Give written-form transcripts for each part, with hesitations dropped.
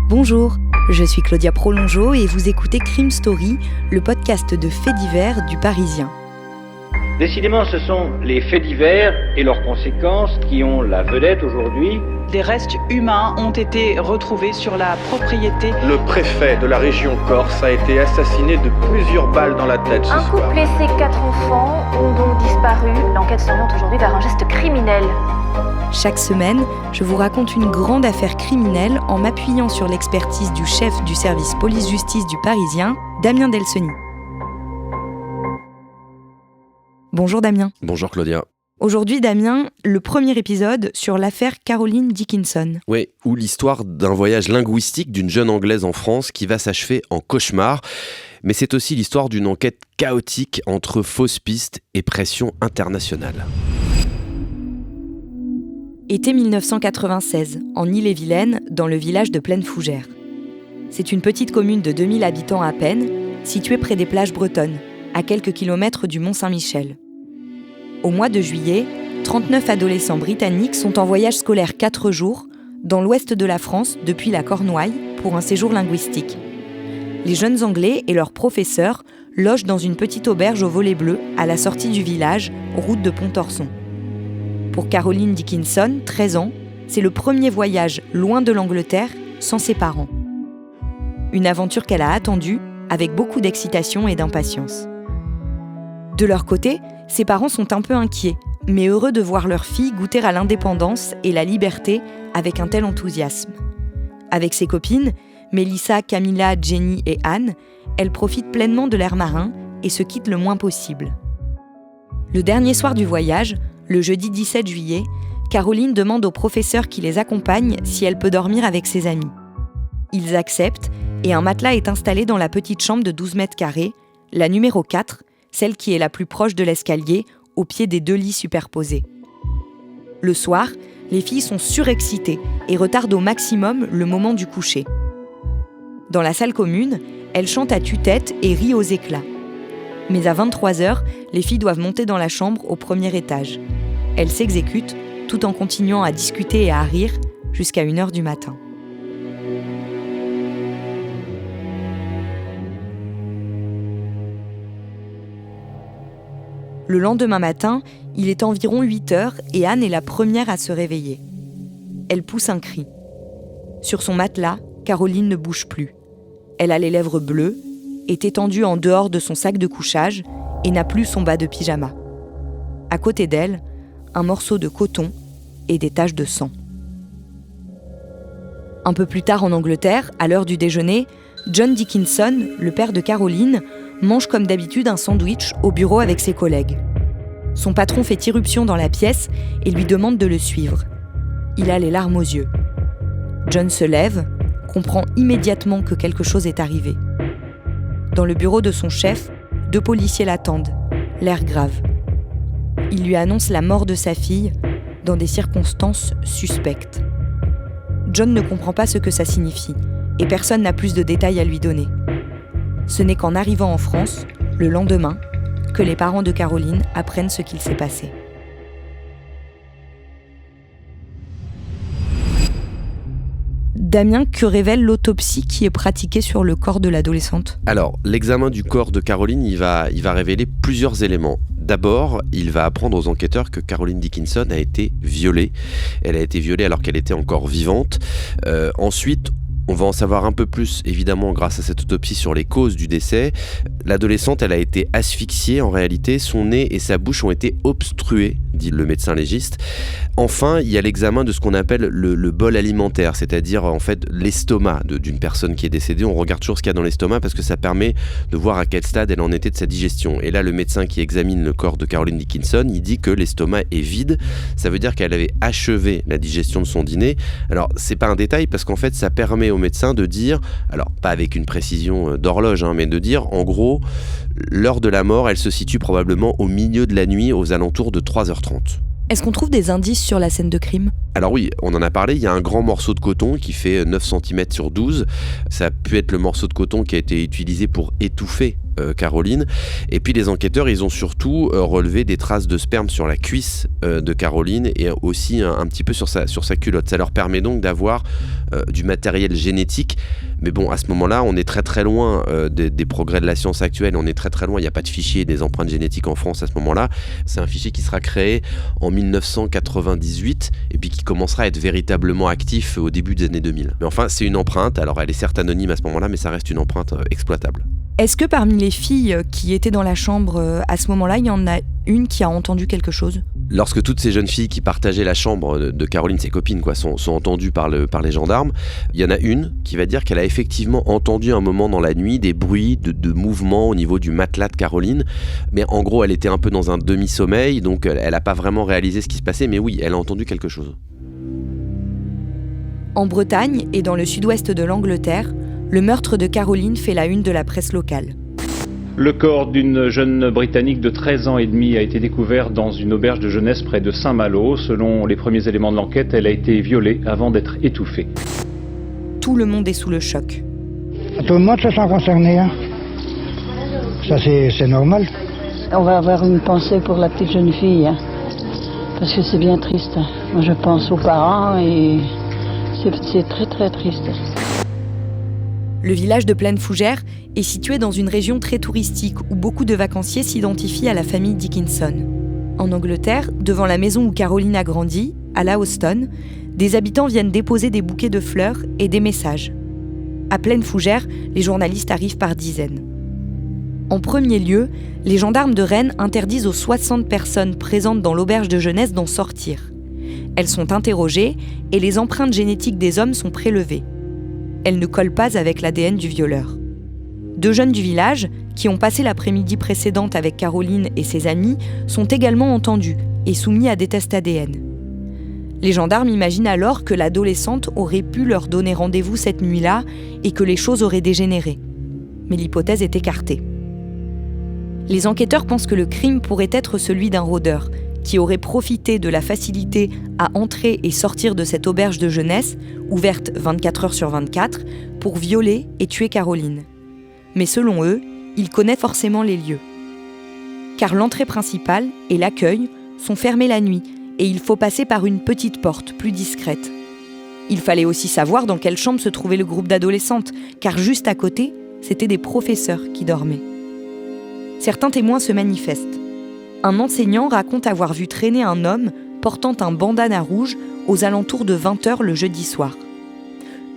Bonjour, je suis Claudia Prolongeau et vous écoutez Crime Story, le podcast de faits divers du Parisien. Décidément, ce sont les faits divers et leurs conséquences qui ont la vedette aujourd'hui. Des restes humains ont été retrouvés sur la propriété. Le préfet de la région Corse a été assassiné de plusieurs balles dans la tête ce soir. Un couple et ses 4 enfants ont donc disparu. L'enquête s'oriente aujourd'hui vers un geste criminel. Chaque semaine, je vous raconte une grande affaire criminelle en m'appuyant sur l'expertise du chef du service police-justice du Parisien, Damien Delseny. Bonjour Damien. Bonjour Claudia. Aujourd'hui Damien, le premier épisode sur l'affaire Caroline Dickinson. Oui, ou l'histoire d'un voyage linguistique d'une jeune Anglaise en France qui va s'achever en cauchemar. Mais c'est aussi l'histoire d'une enquête chaotique entre fausses pistes et pression internationale. Été 1996, en Ille-et-Vilaine, dans le village de Plaine-Fougère. C'est une petite commune de 2000 habitants à peine, située près des plages bretonnes, à quelques kilomètres du Mont-Saint-Michel. Au mois de juillet, 39 adolescents britanniques sont en voyage scolaire 4 jours, dans l'ouest de la France, depuis la Cornouaille, pour un séjour linguistique. Les jeunes Anglais et leurs professeurs logent dans une petite auberge au volet bleu, à la sortie du village, route de Pontorson. Pour Caroline Dickinson, 13 ans, c'est le premier voyage loin de l'Angleterre, sans ses parents. Une aventure qu'elle a attendue avec beaucoup d'excitation et d'impatience. De leur côté, ses parents sont un peu inquiets, mais heureux de voir leur fille goûter à l'indépendance et la liberté avec un tel enthousiasme. Avec ses copines, Mélissa, Camilla, Jenny et Anne, elle profite pleinement de l'air marin et se quitte le moins possible. Le dernier soir du voyage, le jeudi 17 juillet, Caroline demande au professeur qui les accompagne si elle peut dormir avec ses amis. Ils acceptent et un matelas est installé dans la petite chambre de 12 mètres carrés, la numéro 4, celle qui est la plus proche de l'escalier, au pied des 2 lits superposés. Le soir, les filles sont surexcitées et retardent au maximum le moment du coucher. Dans la salle commune, elles chantent à tue-tête et rient aux éclats. Mais à 23h, les filles doivent monter dans la chambre au premier étage. Elles s'exécutent tout en continuant à discuter et à rire jusqu'à 1h du matin. Le lendemain matin, il est environ 8h et Anne est la première à se réveiller. Elle pousse un cri. Sur son matelas, Caroline ne bouge plus. Elle a les lèvres bleues, est étendue en dehors de son sac de couchage et n'a plus son bas de pyjama. À côté d'elle, un morceau de coton et des taches de sang. Un peu plus tard en Angleterre, à l'heure du déjeuner, John Dickinson, le père de Caroline, mange comme d'habitude un sandwich au bureau avec ses collègues. Son patron fait irruption dans la pièce et lui demande de le suivre. Il a les larmes aux yeux. John se lève, comprend immédiatement que quelque chose est arrivé. Dans le bureau de son chef, 2 policiers l'attendent, l'air grave. Il lui annonce la mort de sa fille dans des circonstances suspectes. John ne comprend pas ce que ça signifie et personne n'a plus de détails à lui donner. Ce n'est qu'en arrivant en France, le lendemain, que les parents de Caroline apprennent ce qu'il s'est passé. Damien, que révèle l'autopsie qui est pratiquée sur le corps de l'adolescente ? Alors, l'examen du corps de Caroline, il va révéler plusieurs éléments. D'abord, il va apprendre aux enquêteurs que Caroline Dickinson a été violée. Elle a été violée alors qu'elle était encore vivante. Ensuite, on va en savoir un peu plus, évidemment, grâce à cette autopsie sur les causes du décès. L'adolescente, elle a été asphyxiée en réalité. Son nez et sa bouche ont été obstrués, dit le médecin légiste. Enfin, il y a l'examen de ce qu'on appelle le bol alimentaire, c'est-à-dire en fait l'estomac d'une personne qui est décédée. On regarde toujours ce qu'il y a dans l'estomac parce que ça permet de voir à quel stade elle en était de sa digestion. Et là, le médecin qui examine le corps de Caroline Dickinson, il dit que l'estomac est vide. Ça veut dire qu'elle avait achevé la digestion de son dîner. Alors, c'est pas un détail parce qu'en fait, ça permet au médecin de dire, alors pas avec une précision d'horloge, mais de dire, en gros, l'heure de la mort, elle se situe probablement au milieu de la nuit, aux alentours de 3h30. Est-ce qu'on trouve des indices sur la scène de crime ? Alors oui, on en a parlé, il y a un grand morceau de coton qui fait 9 cm sur 12. Ça a pu être le morceau de coton qui a été utilisé pour étouffer Caroline. Et puis les enquêteurs, ils ont surtout relevé des traces de sperme sur la cuisse de Caroline et aussi un petit peu sur sa culotte. Ça leur permet donc d'avoir du matériel génétique. Mais bon, à ce moment-là, on est très très loin des progrès de la science actuelle. On est très très loin. Il n'y a pas de fichier des empreintes génétiques en France à ce moment-là. C'est un fichier qui sera créé en 1998 et puis qui commencera à être véritablement actif au début des années 2000. Mais enfin, c'est une empreinte. Alors, elle est certes anonyme à ce moment-là, mais ça reste une empreinte exploitable. Est-ce que parmi les filles qui étaient dans la chambre à ce moment-là, il y en a une qui a entendu quelque chose ? Lorsque toutes ces jeunes filles qui partageaient la chambre de Caroline, ses copines, sont entendues par les gendarmes, il y en a une qui va dire qu'elle a effectivement entendu un moment dans la nuit des bruits de mouvements au niveau du matelas de Caroline. Mais en gros, elle était un peu dans un demi-sommeil, donc elle n'a pas vraiment réalisé ce qui se passait. Mais oui, elle a entendu quelque chose. En Bretagne et dans le sud-ouest de l'Angleterre, le meurtre de Caroline fait la une de la presse locale. Le corps d'une jeune Britannique de 13 ans et demi a été découvert dans une auberge de jeunesse près de Saint-Malo. Selon les premiers éléments de l'enquête, elle a été violée avant d'être étouffée. Tout le monde est sous le choc. Tout le monde se sent concerné. Hein. Ça, c'est normal. On va avoir une pensée pour la petite jeune fille. Hein. Parce que c'est bien triste. Moi, je pense aux parents et c'est très très triste. Le village de Plaine Fougère est situé dans une région très touristique où beaucoup de vacanciers s'identifient à la famille Dickinson. En Angleterre, devant la maison où Caroline a grandi, à Lawston, des habitants viennent déposer des bouquets de fleurs et des messages. À Plaine Fougère, les journalistes arrivent par dizaines. En premier lieu, les gendarmes de Rennes interdisent aux 60 personnes présentes dans l'auberge de jeunesse d'en sortir. Elles sont interrogées et les empreintes génétiques des hommes sont prélevées. Elles ne collent pas avec l'ADN du violeur. 2 jeunes du village, qui ont passé l'après-midi précédente avec Caroline et ses amis, sont également entendus et soumis à des tests ADN. Les gendarmes imaginent alors que l'adolescente aurait pu leur donner rendez-vous cette nuit-là et que les choses auraient dégénéré. Mais l'hypothèse est écartée. Les enquêteurs pensent que le crime pourrait être celui d'un rôdeur, qui aurait profité de la facilité à entrer et sortir de cette auberge de jeunesse, ouverte 24 heures sur 24, pour violer et tuer Caroline. Mais selon eux, ils connaissent forcément les lieux. Car l'entrée principale et l'accueil sont fermés la nuit et il faut passer par une petite porte plus discrète. Il fallait aussi savoir dans quelle chambre se trouvait le groupe d'adolescentes, car juste à côté, c'étaient des professeurs qui dormaient. Certains témoins se manifestent. Un enseignant raconte avoir vu traîner un homme portant un bandana rouge aux alentours de 20h le jeudi soir.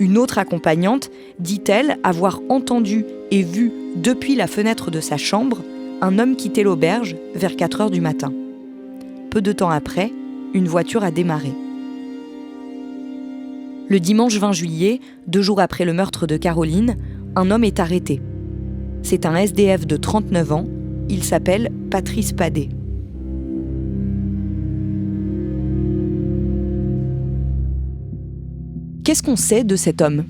Une autre accompagnante dit-elle avoir entendu et vu depuis la fenêtre de sa chambre un homme quitter l'auberge vers 4h du matin. Peu de temps après, une voiture a démarré. Le dimanche 20 juillet, 2 jours après le meurtre de Caroline, un homme est arrêté. C'est un SDF de 39 ans. Il s'appelle Patrice Padet. Qu'est-ce qu'on sait de cet homme ?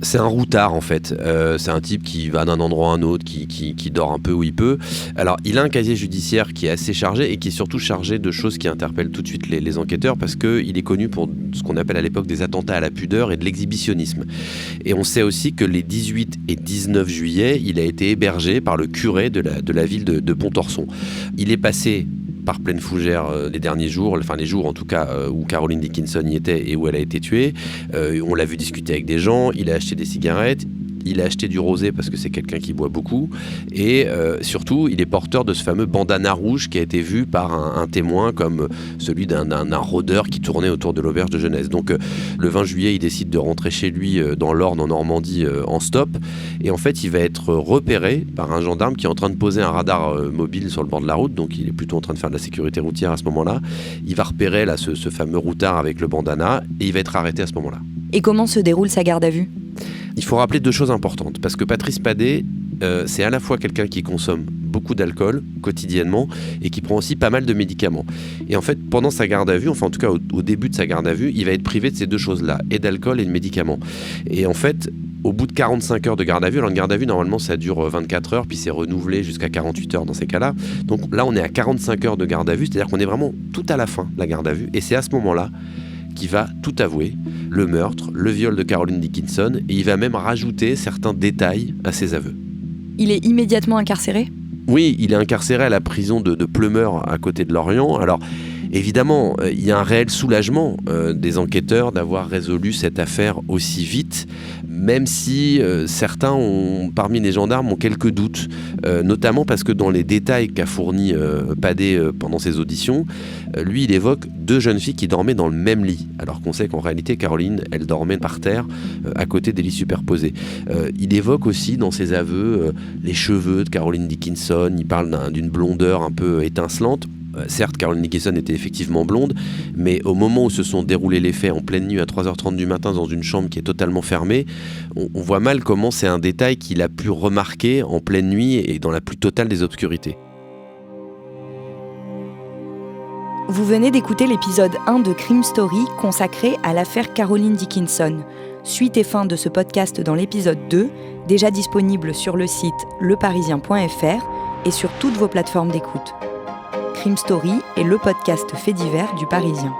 C'est un routard en fait, c'est un type qui va d'un endroit à un autre, qui dort un peu où il peut. Alors il a un casier judiciaire qui est assez chargé et qui est surtout chargé de choses qui interpellent tout de suite les enquêteurs parce qu'il est connu pour ce qu'on appelle à l'époque des attentats à la pudeur et de l'exhibitionnisme. Et on sait aussi que les 18 et 19 juillet, il a été hébergé par le curé de la ville de Pontorson. Il est passé par Plaine Fougère les derniers jours, enfin les jours en tout cas où Caroline Dickinson y était et où elle a été tuée. On l'a vu discuter avec des gens, il a acheté des cigarettes, il a acheté du rosé parce que c'est quelqu'un qui boit beaucoup et surtout il est porteur de ce fameux bandana rouge qui a été vu par un témoin comme celui d'un rôdeur qui tournait autour de l'auberge de jeunesse. Donc le 20 juillet il décide de rentrer chez lui dans l'Orne en Normandie en stop et en fait il va être repéré par un gendarme qui est en train de poser un radar mobile sur le bord de la route, donc il est plutôt en train de faire de la sécurité routière à ce moment-là. Il va repérer là, ce fameux routard avec le bandana et il va être arrêté à ce moment-là. Et comment se déroule sa garde à vue ? Il faut rappeler 2 choses importantes, parce que Patrice Padet, c'est à la fois quelqu'un qui consomme beaucoup d'alcool quotidiennement et qui prend aussi pas mal de médicaments. Et en fait, pendant sa garde à vue, enfin en tout cas au début de sa garde à vue, il va être privé de ces 2 choses-là, et d'alcool et de médicaments. Et en fait, au bout de 45 heures de garde à vue, alors une garde à vue normalement ça dure 24 heures, puis c'est renouvelé jusqu'à 48 heures dans ces cas-là. Donc là on est à 45 heures de garde à vue, c'est-à-dire qu'on est vraiment tout à la fin de la garde à vue, et c'est à ce moment-là qu'il va tout avouer, le meurtre, le viol de Caroline Dickinson, et il va même rajouter certains détails à ses aveux. Il est immédiatement incarcéré ? Oui, il est incarcéré à la prison de Pleumeur à côté de Lorient. Alors évidemment, il y a un réel soulagement des enquêteurs d'avoir résolu cette affaire aussi vite, même si certains parmi les gendarmes ont quelques doutes, notamment parce que dans les détails qu'a fourni Padé pendant ses auditions, lui il évoque 2 jeunes filles qui dormaient dans le même lit, alors qu'on sait qu'en réalité Caroline, elle dormait par terre à côté des lits superposés. Il évoque aussi dans ses aveux les cheveux de Caroline Dickinson, il parle d'une blondeur un peu étincelante. Certes, Caroline Dickinson était effectivement blonde, mais au moment où se sont déroulés les faits en pleine nuit à 3h30 du matin dans une chambre qui est totalement fermée, on voit mal comment c'est un détail qu'il a pu remarquer en pleine nuit et dans la plus totale des obscurités. Vous venez d'écouter l'épisode 1 de Crime Story consacré à l'affaire Caroline Dickinson. Suite et fin de ce podcast dans l'épisode 2, déjà disponible sur le site leparisien.fr et sur toutes vos plateformes d'écoute. Crime Story est le podcast fait divers du Parisien.